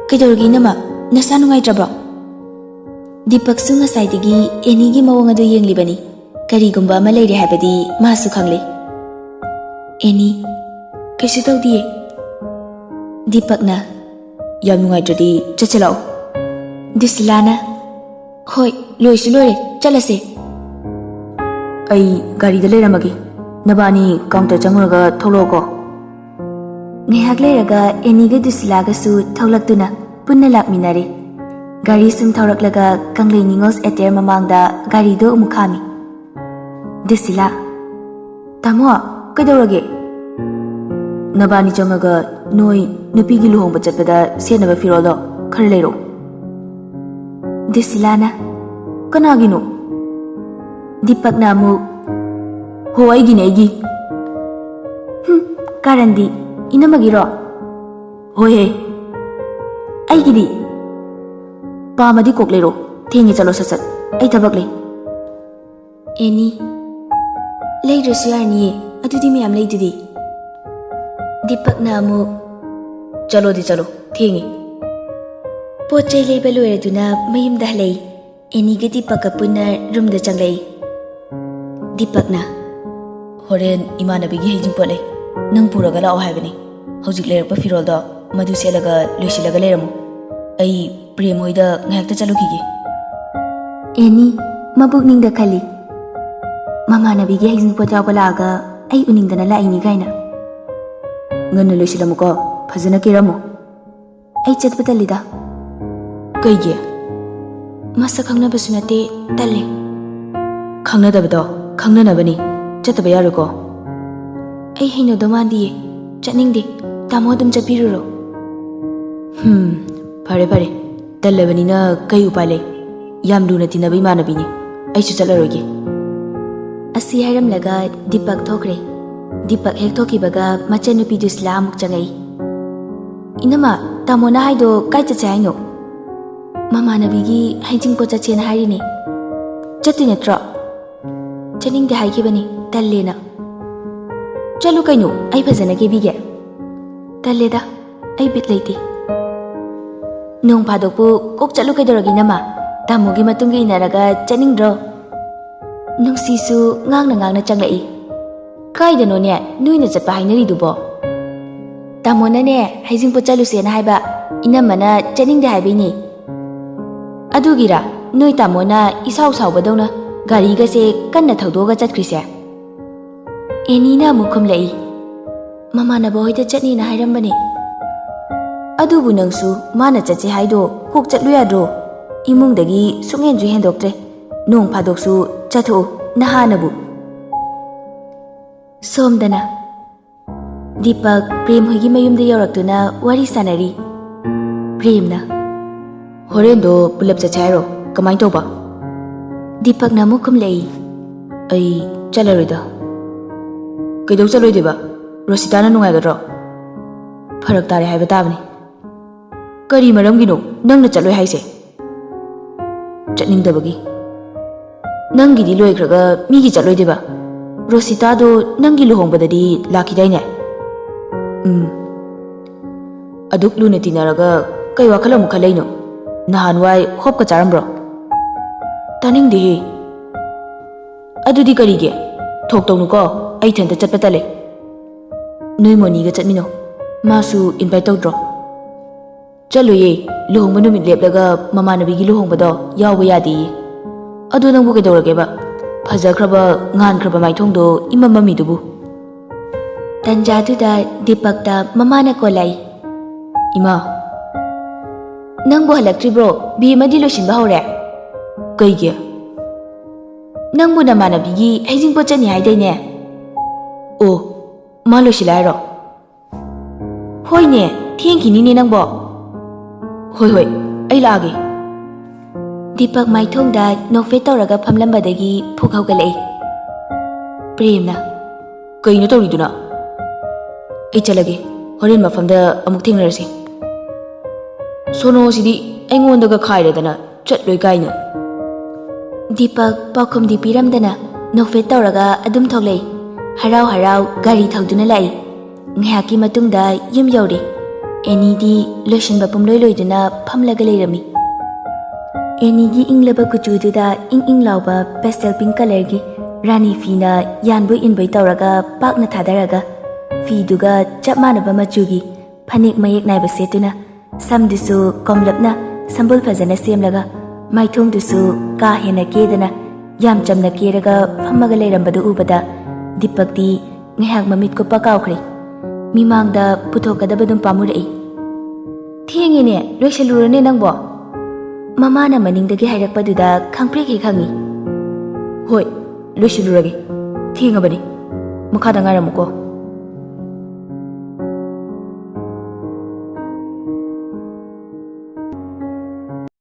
ꯀꯩꯗꯧꯔꯒꯦ ꯏꯅꯝꯃ ꯅꯁꯥ ꯅꯨꯡꯉꯥꯏꯇ꯭ꯔꯕꯣ ꯗꯤꯄꯛꯁꯨ ꯉꯁꯥꯏꯗꯒꯤ ꯑꯦꯅꯤꯒꯤ ꯃꯑꯣꯡ ꯑꯗꯨ ꯌꯦꯡꯂꯤꯕꯅꯤ ꯀꯔꯤꯒꯨꯝꯕ ꯑꯃ ꯂꯩꯔꯦ ꯍꯥꯏꯕꯗꯤ ꯃꯥꯁꯨ ꯈꯪꯂꯦ ꯑꯦꯅꯤ ꯀꯩꯁꯨ ꯇꯧꯗꯤꯌꯦ ꯗꯤꯄꯛꯅ ꯌꯥꯝ ꯅꯨꯡꯉꯥꯏꯇ꯭ꯔꯗꯤ ꯆꯠꯁꯦ ꯂꯥꯛꯑꯣ ꯗꯨꯁꯤꯂꯥꯅ ꯍꯣꯏ ꯂꯣꯏꯁꯨ ꯂꯣꯏꯔꯦ ꯆꯠꯂꯁꯦ ꯑꯩ ꯒꯥꯔꯤꯗ ꯂꯩꯔꯝꯃꯒꯦ ꯅꯕꯥꯅꯤ ꯀꯥꯎꯟꯇꯔ ꯆꯪꯉꯨꯔꯒ ꯊꯣꯛꯂꯛꯑꯣꯀꯣ ꯉꯥꯏꯍꯥꯛ ꯂꯩꯔꯒ ꯑꯦꯅꯤꯒ ꯗꯨꯁꯤꯂꯥꯒꯁꯨ ꯊꯣꯛꯂꯛꯇꯨꯅ ꯄꯨꯟꯅ ꯂꯥꯛꯃꯤꯟꯅꯔꯦ ꯒꯥꯔꯤ ꯁꯨꯝ ꯊꯧꯔꯛꯂꯒ ꯀꯪꯂꯩ ꯅꯤꯉꯣꯜꯁ ꯑꯦꯇꯤꯌꯔ ꯃꯃꯥꯡꯗ ꯒꯥꯔꯤꯗꯣ ꯑꯃꯨꯛ ꯈꯥꯝꯃꯤ ꯗꯨꯁꯤꯂꯥ ꯇꯥꯃꯣ ꯀꯩꯗꯧꯔꯒꯦ ꯅꯕꯥꯅꯤ ꯆꯪꯉꯒ ꯅꯣꯏ ꯅꯨꯄꯤꯒꯤ ꯂꯨꯍꯣꯡꯕ ꯆꯠꯄꯗ ꯁꯦꯠꯅꯕ ꯐꯤꯔꯣꯜꯗꯣ ꯈꯔ ꯂꯩꯔꯛꯑꯣ ꯗꯨꯁꯤꯂꯥꯅ ꯀꯅꯥꯒꯤꯅꯣ ꯗꯤꯄꯛꯅ ꯑꯃꯨꯛ ꯍꯣ ꯑꯩꯒꯤꯅꯦ ꯑꯩꯒꯤ ꯀꯥꯔꯟꯗꯤ ꯏꯅꯝꯃꯒꯤꯔꯣ ꯍꯣꯏꯍꯦ ꯑꯩꯒꯤꯗꯤ ꯄꯥꯝꯃꯗꯤ ꯀꯣꯛ ꯂꯩꯔꯣ ꯊꯦꯡꯉꯦ ꯆꯠꯂꯣ ꯁꯠ ꯑꯩ ꯊꯕꯛ ꯂꯩ ꯑꯦꯅꯤ ꯂꯩꯗ꯭ꯔꯁꯨ ꯌꯥꯔꯅꯤꯌꯦ ꯑꯗꯨꯗꯤ ꯃꯌꯥꯝ ꯂꯩꯗꯨꯗꯤ ꯗꯤꯄꯛꯅ ꯑꯃꯨꯛ ꯆꯠꯂꯣꯗꯤ ꯆꯠꯂꯣ ꯊꯦꯡꯉꯦ ꯄꯣꯠ ꯆꯩ ꯂꯩꯕ ꯂꯣꯏꯔꯗꯨꯅ ꯃꯌꯨꯝꯗ ꯍꯜꯂꯛꯏ ꯑꯦꯅꯤꯒ ꯗꯤꯄꯛꯀ ꯄꯨꯟꯅ ꯔꯨꯝꯗ ꯆꯪꯂꯛꯏ ꯗꯤꯄꯛꯅ ꯍꯣꯔꯦꯟ ꯏꯃꯥꯟꯅꯕꯤꯒꯤ ꯍꯩꯖꯤꯡꯄꯣꯠ ꯂꯩ ꯅꯪ ꯄꯨꯔꯒ ꯂꯥꯛꯑꯣ ꯍꯥꯏꯕꯅꯤ ꯍꯧꯖꯤꯛ ꯂꯩꯔꯛꯄ ꯐꯤꯔꯣꯜꯗꯣ ꯃꯗꯨ ꯁꯦꯠꯂꯒ ꯂꯣꯏꯁꯤꯜꯂꯒ ꯂꯩꯔꯝꯃꯨ ꯑꯩ ꯄ꯭ꯔꯦꯝ ꯍꯣꯏꯗ ꯉꯥꯏꯍꯥꯛꯇ ꯆꯠꯂꯨꯈꯤꯒꯦ ꯑꯦꯅꯤ ꯃꯕꯨꯛꯅꯤꯡꯗ ꯈꯜꯂꯤ ꯃꯃꯥꯟꯅꯕꯤꯒꯤ ꯍꯩꯖꯤꯡꯄꯣꯠ ꯌꯥꯎꯕ ꯂꯥꯛꯑꯒ ꯑꯩ ꯎꯅꯤꯡꯗꯅ ꯂꯥꯛꯏꯅꯤ ꯀꯥꯏꯅ ꯉꯟꯅ ꯂꯣꯏꯁꯤꯜꯂꯝꯃꯨꯀꯣ ꯐꯖꯅ ꯀꯦꯔꯝꯃꯨ ꯑꯩ ꯆꯠꯄ ꯇꯜꯂꯤꯗ ꯀꯩꯒꯤ ꯃꯁꯛ ꯈꯪꯅꯕꯁꯨ ꯅꯠꯇꯦ ꯇꯜꯂꯦ ꯈꯪꯅꯗꯕꯗꯣ ꯈꯪꯅꯅꯕꯅꯤ ꯆꯠꯇꯕ ꯌꯥꯔꯣꯏꯀꯣ ꯑꯩ ꯍꯩꯅꯗꯧ ꯃꯥꯟꯗꯤꯌꯦ ꯆꯠꯅꯤꯡꯗꯦ ꯇꯥꯃꯣ ꯑꯗꯨꯝ ꯆꯠꯄꯤꯔꯨꯔꯣ ꯐꯔꯦ ꯐꯔꯦ ꯇꯜꯂꯕꯅꯤꯅ ꯀꯩ ꯎꯄꯥꯏ ꯂꯩ ꯌꯥꯝ ꯂꯨꯅ ꯇꯤꯟꯅꯕ ꯏꯃꯥꯟꯅꯕꯤꯅꯤ ꯑꯩꯁꯨ ꯆꯠꯂꯔꯣꯏꯒꯦ ꯑꯁꯤ ꯍꯥꯏꯔꯝꯂꯒ ꯗꯤꯄꯛ ꯊꯣꯛꯈ꯭ꯔꯦ ꯗꯤꯄꯛ ꯍꯦꯛ ꯊꯣꯛꯈꯤꯕꯒ ꯃꯆꯟꯅꯨꯄꯤ ꯗꯨꯁꯤꯂꯥ ꯑꯃꯨꯛ ꯆꯪꯉꯛꯏ ꯏꯅꯝꯃ ꯇꯥꯃꯣꯅ ꯍꯥꯏꯗꯣ ꯀꯥꯏ ꯆꯠꯁꯦ ꯍꯥꯏꯅꯣ ꯃꯃꯥꯟꯅꯕꯤꯒꯤ ꯍꯩꯖꯤꯡꯄꯣꯠ ꯆꯠꯁꯦꯅ ꯍꯥꯏꯔꯤꯅꯦ ꯆꯠꯇꯣꯏ ꯅꯠꯇ꯭ꯔꯣ ꯆꯠꯅꯤꯡꯗꯦ ꯍꯥꯏꯈꯤꯕꯅꯤ ꯇꯜꯂꯦꯅ ꯆꯠꯂꯨ ꯀꯩꯅꯣ ꯑꯩ ꯐꯖꯅ ꯀꯦꯕꯤꯒꯦ ꯇꯜꯂꯦꯗ ꯑꯩ ꯕꯤꯠ ꯂꯩꯇꯦ ꯅꯣꯡ ꯐꯥꯗꯣꯛꯄꯨ ꯀꯣꯛ ꯆꯠꯂꯨ ꯀꯩꯗꯧꯔꯒꯦ ꯏꯅꯝꯃ ꯇꯥꯃꯣꯒꯤ ꯃꯇꯨꯡ ꯏꯟꯅꯔꯒ ꯆꯠꯅꯤꯡꯗ꯭ꯔꯣ ꯅꯨꯡꯁꯤꯁꯨ ꯉꯥꯡꯅ ꯆꯪꯂꯛꯏ ꯀꯥꯏꯗꯅꯣꯅꯦ ꯅꯣꯏꯅ ꯆꯠꯄ ꯍꯥꯏꯅꯔꯤꯗꯨꯕꯣ ꯇꯥꯃꯣꯅꯅꯦ ꯍꯩꯖꯤꯡꯄꯣꯠ ꯆꯠꯂꯨꯁꯦꯅ ꯍꯥꯏꯕ ꯏꯅꯝꯃꯅ ꯆꯠꯅꯤꯡꯗꯦ ꯍꯥꯏꯕꯩꯅꯤ ꯑꯗꯨꯒꯤꯔꯥ ꯅꯣꯏ ꯇꯥꯃꯣꯅ ꯏꯁꯥꯎ ꯁꯥꯎꯕꯗꯧꯅ ꯒꯥꯔꯤꯒꯁꯦ ꯀꯟꯅ ꯊꯧꯗꯣꯛꯑꯒ ꯆꯠꯈ꯭ꯔꯤꯁꯦ ꯑꯦꯅꯤꯅ ꯑꯃꯨꯛ ꯈꯨꯝꯂꯛꯏ ꯃꯃꯥꯟꯅꯕ ꯍꯣꯏꯗ ꯆꯠꯅꯤꯅ ꯍꯥꯏꯔꯝꯕꯅꯦ ꯑꯗꯨꯕꯨ ꯅꯪꯁꯨ ꯃꯥꯅ ꯆꯠꯁꯦ ꯍꯥꯏꯗꯣ ꯀꯣꯛ ꯆꯠꯂꯨ ꯌꯥꯗ꯭ꯔꯣ ꯏꯃꯨꯡꯗꯒꯤ ꯁꯨꯡꯍꯦꯟꯁꯨ ꯍꯦꯟꯗꯣꯛꯇ꯭ꯔꯦ ꯅꯣꯡ ꯐꯥꯗꯣꯛꯁꯨ ꯆꯠꯊꯣꯛꯎ ꯅꯍꯥꯅꯕꯨ ꯁꯣꯝꯗꯅ ꯗꯤꯄꯛ ꯄ꯭ꯔꯦꯝ ꯍꯣꯏꯒꯤ ꯃꯌꯨꯝꯗ ꯌꯧꯔꯛꯇꯨꯅ ꯋꯥꯔꯤ ꯁꯥꯟꯅꯔꯤ ꯄ꯭ꯔꯦꯝꯅ ꯍꯣꯔꯦꯟꯗꯣ ꯄꯨꯂꯞ ꯆꯠꯁꯦ ꯍꯥꯏꯔꯣ ꯀꯃꯥꯏꯅ ꯇꯧꯕ ꯗꯤꯄꯛꯅ ꯑꯃꯨꯛ ꯈꯨꯝꯂꯛꯏ ꯑꯩ ꯆꯠꯂꯔꯣꯏꯗ ꯀꯩꯗꯧ ꯆꯠꯂꯣꯏꯗꯣꯏꯕ ꯔꯣꯁꯤꯇꯥꯅ ꯅꯨꯡꯉꯥꯏꯒꯗ꯭ꯔꯣ ꯐꯔꯛ ꯇꯥꯔꯦ ꯍꯥꯏꯕ ꯇꯥꯕꯅꯤ ꯀꯔꯤ ꯃꯔꯝꯒꯤꯅꯣ ꯅꯪꯅ ꯆꯠꯂꯣꯏ ꯍꯥꯏꯁꯦ ꯆꯠꯅꯤꯡꯗꯕꯒꯤ ꯅꯪꯒꯤꯗꯤ ꯂꯣꯏꯈ꯭ꯔꯒ ꯃꯤꯒꯤ ꯆꯠꯂꯣꯏꯗꯣꯏꯕ ꯔꯣꯁꯤꯇꯥꯗꯣ ꯅꯪꯒꯤ ꯂꯨꯍꯣꯡꯕꯗꯗꯤ ꯂꯥꯛꯈꯤꯗꯥꯏꯅꯦ ꯑꯗꯨꯛ ꯂꯨꯅ ꯇꯤꯟꯅꯔꯒ ꯀꯩ ꯋꯥꯈꯜ ꯑꯃꯨꯛ ꯈꯜꯂꯩꯅꯣ ꯅꯍꯥꯟꯋꯥꯏ ꯍꯣꯞꯀ ꯆꯥꯔꯝꯕ꯭ꯔꯣ ꯇꯥꯅꯤꯡꯗꯦꯍꯦ ꯑꯗꯨꯗꯤ ꯀꯔꯤꯒꯤ ꯊꯣꯛꯇꯧꯅꯨꯀꯣ ꯑꯩ ꯏꯊꯟꯇ ꯆꯠꯄ ꯇꯜꯂꯦ ꯅꯣꯏ ꯃꯣꯅꯤꯒ ꯆꯠꯃꯤꯟꯅꯧ Masu invite tꯧdro. Chaloye, luhongba numit leplaga mamanabigi luhongbado yawba yadi. Adu nangbu kaidorageba. Fajakraba ngankraba maithongdo imamamidubu. Tanjaduda Dipakta mamana kolai. Ima, Nangbu halaktribro bi madi losinba hore. kaigi? Nangbu namanabigi haijingpo chani haidaine. Oh, ma losilai ro. Hoine, thiengkinine nangbo. Hoi, ai laage. Dipak maithongda nokfe tawraga phamlambadagi phuk haugalai. Premna. Kaino tawriduna? Ai chalage. Horen mafamda amuk thengnarase. Sono sidi aingondaga khairadana chatloi kaina. Dipak pakhumdi piramdana nokfe tawraga adum thoklai. Harau harau gari thauduna lai. Ngahaki matungda yum yauri. Enidi losinba pumloi loiduna phamlaga leirami. Enigi inglaba kuchududa ing lauba pastel pink color gi rani fina yanbu inbai tawraga pakna thadaraga fiduga chap manaba machugi phanik mayek naiba setuna samdusu komlapna sambul phajana semlaga maithongdusu ka hena kedana yam chamna keraga phammaga leirambadu ubada Dipakti ngahak mamit ko pakaukri mimangda puthokadabadum pamurai thiengine loisalurane nangbo Mamana maningdagi hairakpaduda khangprek khangi Hoi, loisilurage. Thengabani. Makhada ngaramuko.